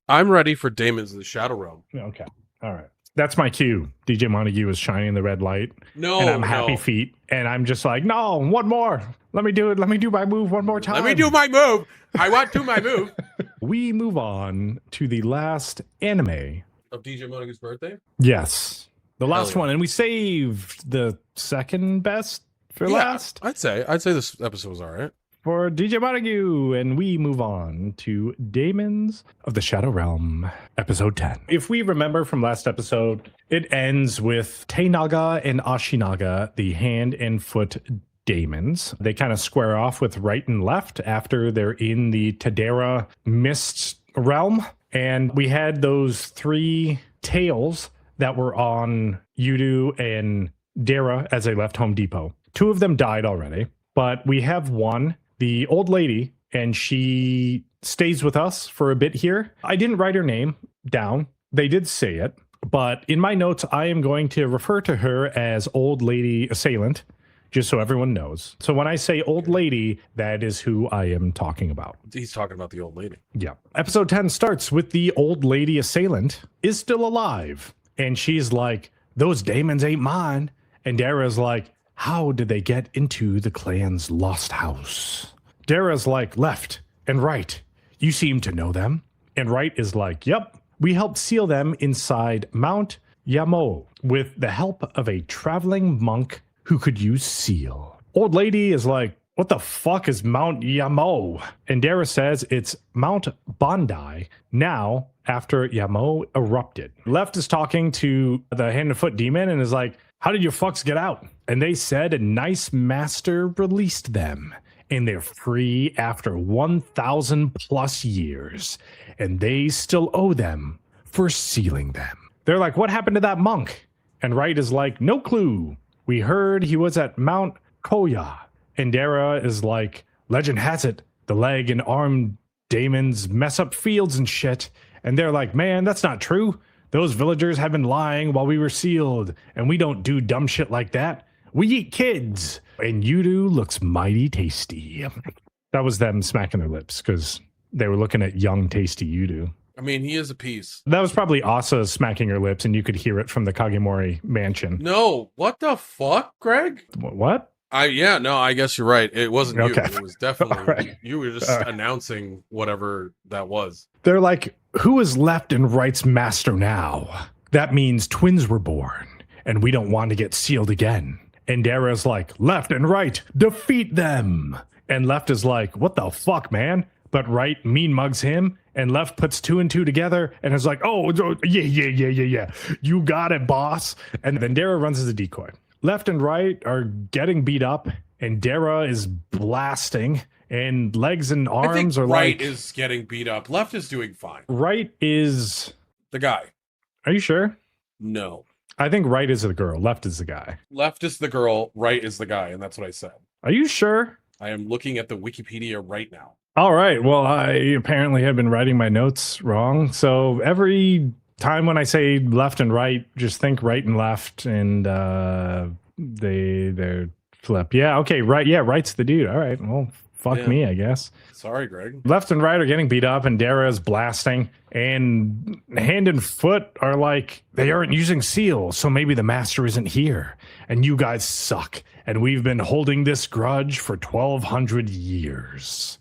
I'm ready for Daemons of the Shadow Realm. Okay. All right. That's my cue. DJ Montague is shining the red light. No, and I'm happy no. feet. And I'm just like, no, one more. Let me do it. Let me do my move one more time. Let me do my move. I want to my move. We move on to the last anime. Of DJ Montague's birthday? Yes. The last yeah. one. And we saved the second best for last. I'd say this episode was all right. For DJ Montague, and we move on to Daemons of the Shadow Realm, episode 10. If we remember from last episode, it ends with Teinaga and Ashinaga, the hand and foot daemons. They kind of square off with right and left after they're in the Tadera mist realm. And we had those three tails that were on Yudu and Dara as they left Home Depot. Two of them died already, but we have one, the old lady, and she stays with us for a bit here. I didn't write her name down. They did say it, but in my notes, I am going to refer to her as Old Lady Assailant, just so everyone knows. So when I say old lady, that is who I am talking about. He's talking about the old lady. Yeah. Episode 10 starts with the old lady assailant is still alive. And she's like, those daemons ain't mine. And Dara's like, how did they get into the clan's lost house? Dara's like, left and right. You seem to know them. And right is like, yep, we helped seal them inside Mount Yamo with the help of a traveling monk who could use seal. Old lady is like, what the fuck is Mount Yamo? And Dara says it's Mount Bondi now after Yamo erupted. Left is talking to the hand and foot demon and is like, how did your fucks get out? And they said a nice master released them. And they're free after 1,000 plus years. And they still owe them for sealing them. They're like, what happened to that monk? And Right is like, no clue. We heard he was at Mount Koya. And Dara is like, legend has it, the leg and arm daemons mess up fields and shit. And they're like, man, that's not true. Those villagers have been lying while we were sealed. And we don't do dumb shit like that. We eat kids. And Yudu looks mighty tasty. That was them smacking their lips because they were looking at young, tasty Yudu. I mean, he is a piece. That was probably Asa smacking her lips, and you could hear it from the Kagemori mansion. No, what the fuck, Greg? What? I guess you're right. It wasn't Okay. you. It was definitely right. you were just announcing whatever that was. They're like, who is left and right's master now? That means twins were born, and we don't want to get sealed again. And Dara's like, left and right, defeat them. And Left is like, what the fuck, man? But Right mean mugs him, and Left puts two and two together and is like, oh, yeah. You got it, boss. And then Dara runs as a decoy. Left and Right are getting beat up, and Dara is blasting, and legs and arms are Right like... is getting beat up. Left is doing fine. Right is... The guy. Are you sure? No. I think Right is the girl. Left is the guy. Left is the girl. Right is the guy. And that's what I said. Are you sure? I am looking at the Wikipedia right now. All right. Well, I apparently have been writing my notes wrong. So every time when I say left and right, just think right and left, and they're flip. Yeah. Okay. Right. Yeah. Right's the dude. All right. Well, fuck me, I guess. Sorry, Greg. Left and Right are getting beat up, and Dara is blasting, and hand and foot are like, they aren't using seal, so maybe the master isn't here, and you guys suck, and we've been holding this grudge for 1,200 years.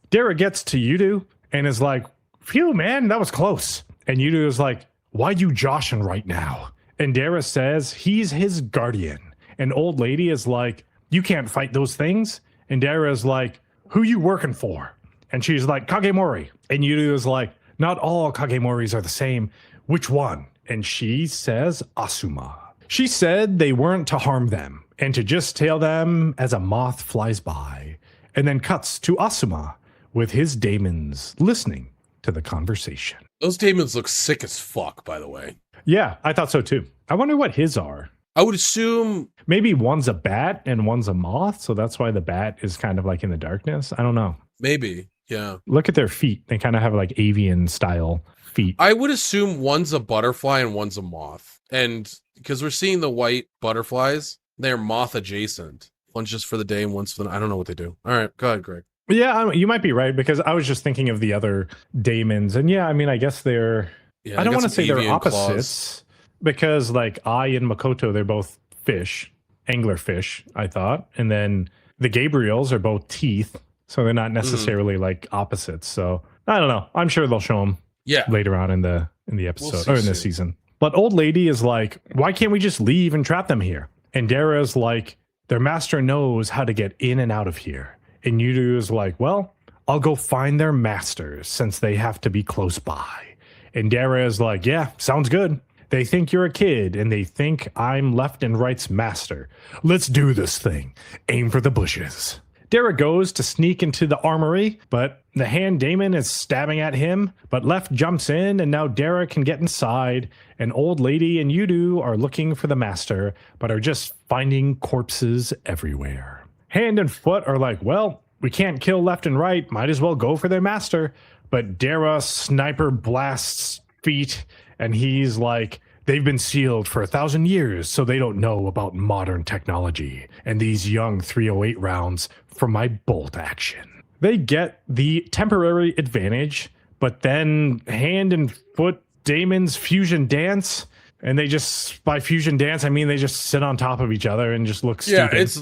Dara gets to Yudu and is like, phew, man, that was close. And Yudu is like, why you joshing right now? And Dara says he's his guardian. And Old Lady is like, you can't fight those things. And Dara is like, who you working for? And she's like, Kagemori. And Yudu is like, not all Kagemoris are the same. Which one? And she says Asuma. She said they weren't to harm them and to just tail them as a moth flies by. And then cuts to Asuma with his daemons listening to the conversation. Those daemons look sick as fuck, by the way. Yeah, I thought so too. I wonder what his are. I would assume... Maybe one's a bat and one's a moth, so that's why the bat is kind of like in the darkness. I don't know. Maybe, yeah. Look at their feet. They kind of have like avian style feet. I would assume one's a butterfly and one's a moth. And because we're seeing the white butterflies, they're moth adjacent. One's just for the day and one's for the... I don't know what they do. All right, go ahead, Greg. Yeah, you might be right because I was just thinking of the other Daemons, and yeah, I mean, I guess they're. Yeah, I they don't got want to some say they're avian claws. opposites because, like, I and Makoto, they're both fish, angler fish. I thought, and then the Gabriels are both teeth, so they're not necessarily like opposites. So I don't know. I'm sure they'll show them Yeah, later on in the episode see or in this soon. season. But old lady is like, why can't we just leave and trap them here? And Dara's like, their master knows how to get in and out of here. And Yudu is like, well, I'll go find their masters since they have to be close by. And Dara is like, yeah, sounds good. They think you're a kid and they think I'm left and right's master. Let's do this thing. Aim for the bushes. Dara goes to sneak into the armory, but the hand Daemon is stabbing at him, but Left jumps in and now Dara can get inside, and old lady and Yudu are looking for the master, but are just finding corpses everywhere. Hand and Foot are like, well, we can't kill Left and Right, might as well go for their master, but Dara sniper blasts Feet, and he's like, they've been sealed for 1,000 years, so they don't know about modern technology and these young 308 rounds from my bolt action. They get the temporary advantage, but then Hand and Foot Daemon's fusion dance, and they just, by fusion dance, I mean they just sit on top of each other and just look stupid. Yeah, it's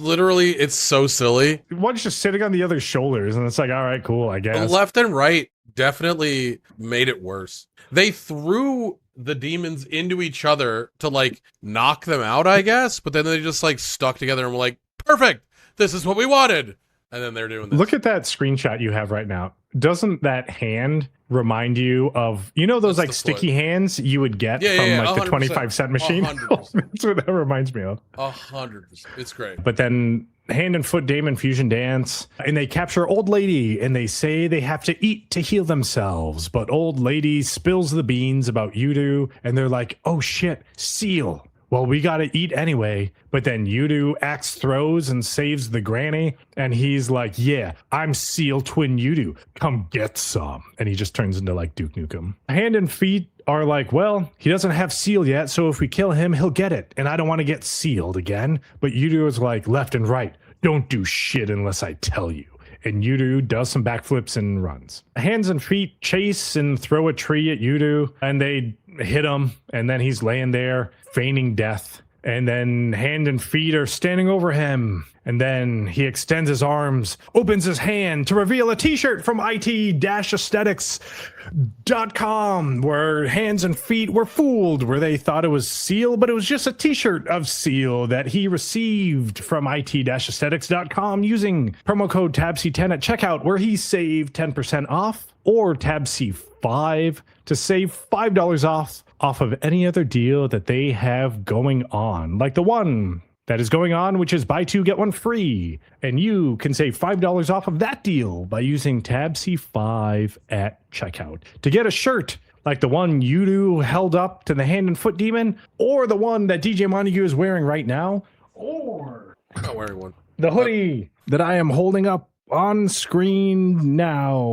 so silly. One's just sitting on the other's shoulders, and it's like, all right, cool, I guess. Left and Right definitely made it worse. They threw the demons into each other to like knock them out, I guess, but then they just like stuck together and were like, perfect, this is what we wanted. And then they're doing this. Look at that screenshot you have right now. Doesn't that hand remind you of, you know, those That's like sticky hands you would get from like the 25-cent machine? 100%. That's what that reminds me of. 100%. It's great. But then Hand and Foot Daemon fusion dance, and they capture old lady, and they say they have to eat to heal themselves. But old lady spills the beans about Yudu, and they're like, oh shit, seal. Well, we gotta eat anyway. But then Yudu axe throws and saves the granny, and he's like, yeah, I'm Seal Twin Yudu. Come get some. And he just turns into like Duke Nukem. Hand and Feet are like, well, he doesn't have Seal yet, so if we kill him, he'll get it. And I don't want to get sealed again. But Yudu is like, Left and Right, don't do shit unless I tell you. And Yudu does some backflips and runs. Hands and Feet chase and throw a tree at Yudu, and they hit him, and then he's laying there, feigning death. And then Hand and Feet are standing over him. And then he extends his arms, opens his hand to reveal a t-shirt from it-aesthetics.com, where Hands and Feet were fooled, where they thought it was Seal, but it was just a t-shirt of Seal that he received from it-aesthetics.com using promo code TABC10 at checkout, where he saved 10% off, or TABC5 to save $5 off of any other deal that they have going on, like the one that is going on, which is buy two, get one free. And you can save $5 off of that deal by using tab C5 at checkout. To get a shirt like the one Yudu held up to the Hand and Foot Demon, or the one that DJ Montague is wearing right now, or I'm not wearing one. The hoodie that I am holding up on screen now.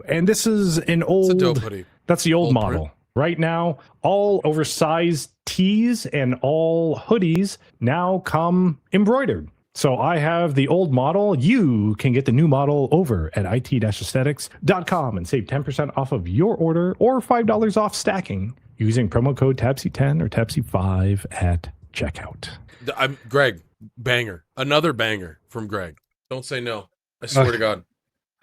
And this is an old... It's a dope hoodie. That's the old model. Print. Right now, all oversized tees and all hoodies now come embroidered. So I have the old model. You can get the new model over at it-aesthetics.com and save 10% off of your order or $5 off stacking using promo code TABC10 or TABC5 at checkout. I'm Greg, banger. Another banger from Greg. Don't say no. I swear to God.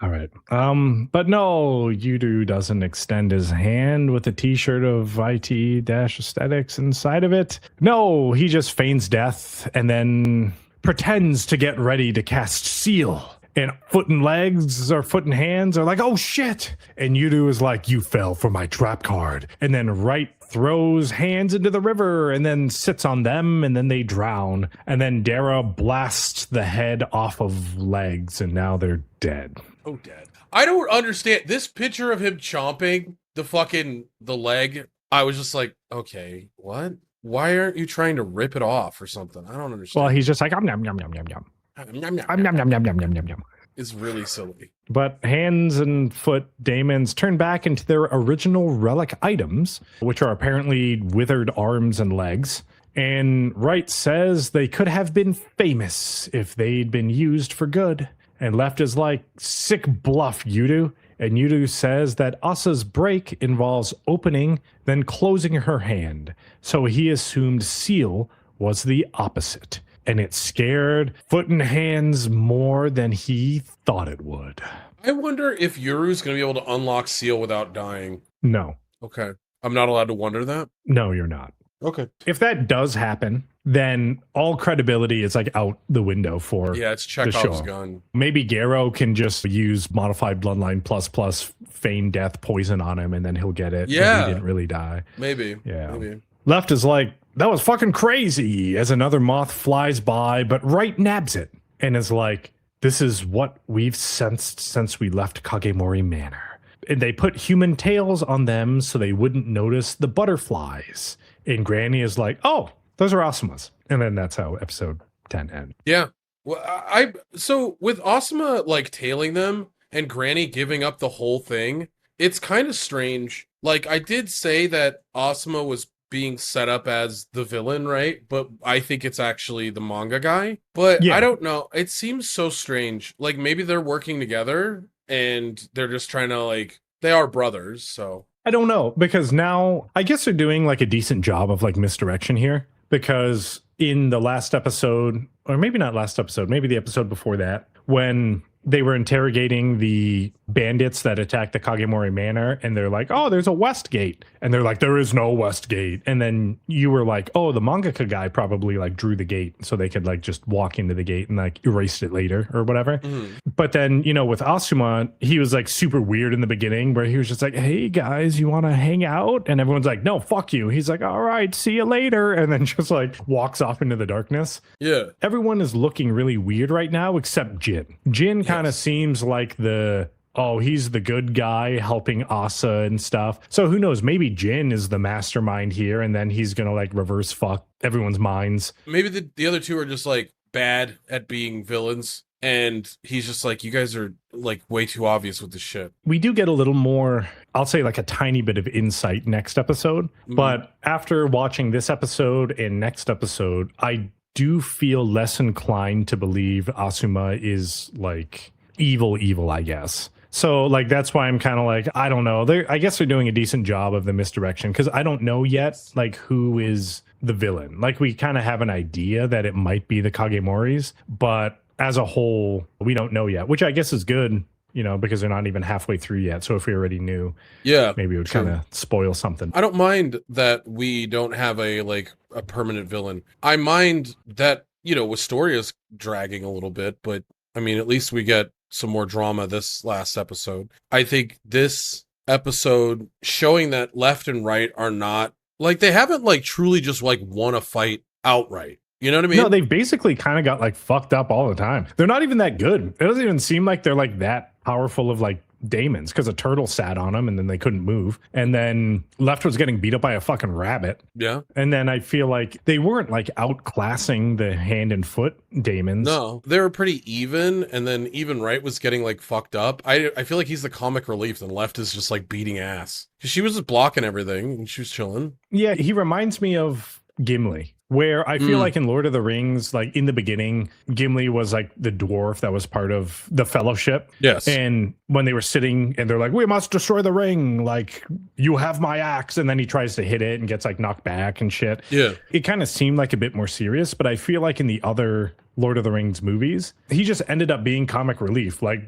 All right. But no, Yudu doesn't extend his hand with a t-shirt of IT-aesthetics inside of it. No, he just feigns death and then pretends to get ready to cast Seal. And Foot and Legs or Foot and Hands are like, oh shit. And Yudu is like, you fell for my trap card. And then Right throws Hands into the river and then sits on them and then they drown. And then Dara blasts the head off of Legs and now they're dead. Oh, dead. I don't understand this picture of him chomping the leg. I was just like, okay, what? Why aren't you trying to rip it off or something? I don't understand. Well, he's just like, yum, yum, yum, yum, yum, yum. Yum, yum, yum, yum, yum, yum, yum. It's really silly. But Hands and Foot Daemons turn back into their original relic items, which are apparently withered arms and legs. And Wright says they could have been famous if they'd been used for good. And Left is like, sick bluff, Yudu. And Yudu says that Asa's break involves opening, then closing her hand. So he assumed Seal was the opposite. And it scared Foot and Hands more than he thought it would. I wonder if Yuru's going to be able to unlock Seal without dying. No. Okay. I'm not allowed to wonder that? No, you're not. Okay. If that does happen, then all credibility is like out the window for it's the Chekhov's show. gun. Maybe Garrow can just use modified bloodline plus feign death poison on him, and then he'll get it. Yeah. He didn't really die. Maybe. Yeah. Maybe. Left is like, that was fucking crazy, as another moth flies by, but Right nabs it and is like, this is what we've sensed since we left Kagemori Manor. And they put human tails on them so they wouldn't notice the butterflies. And Granny is like, oh, those are Asuma's. And then that's how episode 10 ends. Yeah. Well, so with Asuma like tailing them and Granny giving up the whole thing, it's kind of strange. Like, I did say that Asuma was being set up as the villain, right? But I think it's actually the manga guy. But Yeah. I don't know. It seems so strange. Like, maybe they're working together and they're just trying to, like, they are brothers, so. I don't know, because now I guess they're doing like a decent job of like misdirection here, because in the last episode, or maybe not last episode, maybe the episode before that, when they were interrogating the bandits that attacked the Kagemori Manor, and they're like, oh, there's a West Gate. And they're like, there is no West Gate. And then you were like, oh, the mangaka guy probably like drew the gate so they could like just walk into the gate and like erased it later or whatever. Mm-hmm. But then, you know, with Asuma, he was like super weird in the beginning where he was just like, hey guys, you want to hang out? And everyone's like, no, fuck you. He's like, all right, see you later. And then just like walks off into the darkness. Yeah. Everyone is looking really weird right now except Jin. Jin kind of seems like he's the good guy helping Asa and stuff. So who knows? Maybe Jin is the mastermind here, and then he's gonna like reverse fuck everyone's minds. Maybe the other two are just like bad at being villains, and he's just like, you guys are like way too obvious with this shit. We do get a little more, I'll say like a tiny bit of insight next episode. Mm-hmm. But after watching this episode and next episode, I do feel less inclined to believe Asuma is like evil, I guess. So like that's why I'm kind of like, I don't know. I guess they're doing a decent job of the misdirection, because I don't know yet like who is the villain. Like we kind of have an idea that it might be the Kagemoris, but as a whole, we don't know yet, which I guess is good, you know, because they're not even halfway through yet. So if we already knew, maybe it would kind of spoil something. I don't mind that we don't have a permanent villain. I mind that, you know, Wistoria's dragging a little bit, but I mean, at least we get some more drama this last episode. I think this episode showing that Left and Right are not like, they haven't like truly just like won a fight outright. You know what I mean? No, they've basically kind of got like fucked up all the time. They're not even that good. It doesn't even seem like they're like that powerful of like Daemons, because a turtle sat on them and then they couldn't move. And then Left was getting beat up by a fucking rabbit. Yeah. And then I feel like they weren't like outclassing the hand and foot Daemons. No, they were pretty even. And then even Right was getting like fucked up. I feel like he's the comic relief, and Left is just like beating ass. Because she was just blocking everything and she was chilling. Yeah, he reminds me of Gimli, where I feel like in Lord of the Rings, like in the beginning, Gimli was like the dwarf that was part of the Fellowship. Yes. And when they were sitting and they're like, we must destroy the ring, like, you have my axe. And then he tries to hit it and gets like knocked back and shit. Yeah. It kind of seemed like a bit more serious, but I feel like in the other Lord of the Rings movies, he just ended up being comic relief. Like,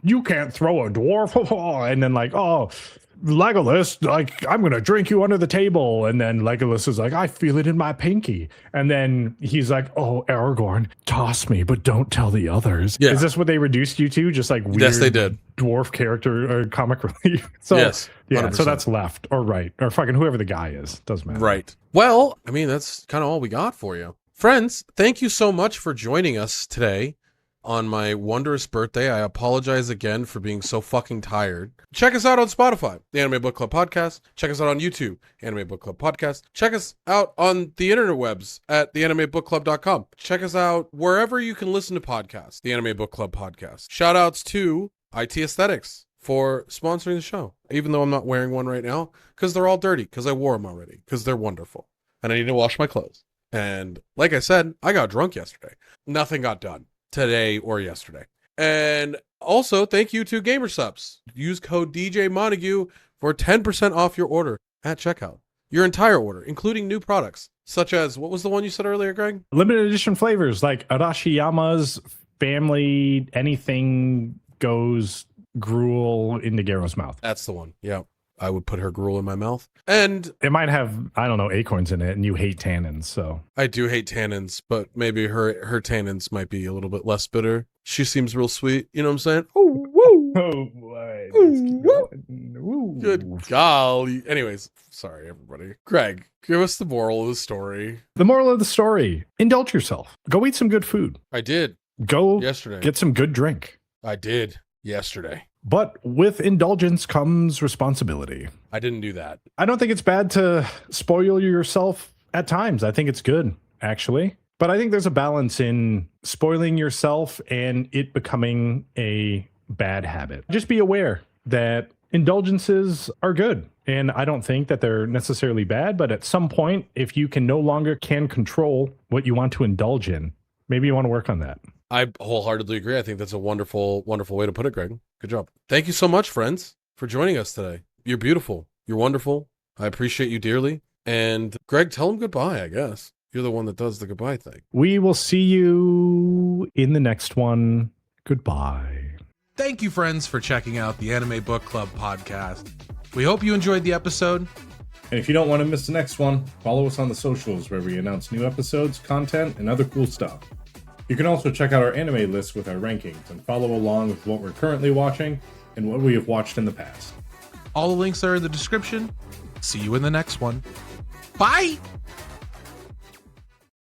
you can't throw a dwarf. And then like, oh, Legolas, like, I'm gonna drink you under the table. And then Legolas is like, I feel it in my pinky. And then he's like, oh, Aragorn, toss me, but don't tell the others. Yeah. Is this what they reduced you to? Just like weird Yes, they did. dwarf character or comic relief? So Yes, yeah, 100%. so that's Left or Right or fucking whoever the guy is. Doesn't matter. Right. Well, I mean, that's kind of all we got for you. Friends, thank you so much for joining us today on my wondrous birthday. I apologize again for being so fucking tired. Check us out on Spotify, the Anime Book Club Podcast. Check us out on YouTube, Anime Book Club Podcast. Check us out on the interwebs at theanimebookclub.com. Check us out wherever you can listen to podcasts, the Anime Book Club Podcast. Shout outs to IT Aesthetics for sponsoring the show, even though I'm not wearing one right now, because they're all dirty, because I wore them already, because they're wonderful. And I need to wash my clothes. And like I said, I got drunk yesterday. Nothing got done today or yesterday. And also, thank you to GamerSups. Use code DJ Montague for 10% off your order at checkout. Your entire order, including new products, such as, what was the one you said earlier, Greg? Limited edition flavors like Arashiyama's family anything goes gruel into Garo's mouth. That's the one. Yeah. I would put her gruel in my mouth. And it might have, I don't know, acorns in it, and you hate tannins, so. I do hate tannins, but maybe her tannins might be a little bit less bitter. She seems real sweet. You know what I'm saying? Oh, woo! Oh, boy. Good golly. Anyways, sorry, everybody. Greg, give us the moral of the story. The moral of the story, indulge yourself. Go eat some good food. I did. Go yesterday. Get some good drink. I did yesterday. But with indulgence comes responsibility. I didn't do that. I don't think it's bad to spoil yourself at times. I think it's good, actually. But I think there's a balance in spoiling yourself and it becoming a bad habit. Just be aware that indulgences are good. And I don't think that they're necessarily bad, but at some point, if you can no longer control what you want to indulge in, maybe you want to work on that. I wholeheartedly agree. I think that's a wonderful, wonderful way to put it, Greg. Good job. Thank you so much, friends, for joining us today. You're beautiful. You're wonderful. I appreciate you dearly. And Greg, tell them goodbye, I guess. You're the one that does the goodbye thing. We will see you in the next one. Goodbye. Thank you, friends, for checking out the Anime Book Club podcast. We hope you enjoyed the episode. And if you don't want to miss the next one, follow us on the socials where we announce new episodes, content, and other cool stuff. You can also check out our anime list with our rankings and follow along with what we're currently watching and what we have watched in the past. All the links are in the description. See you in the next one. Bye!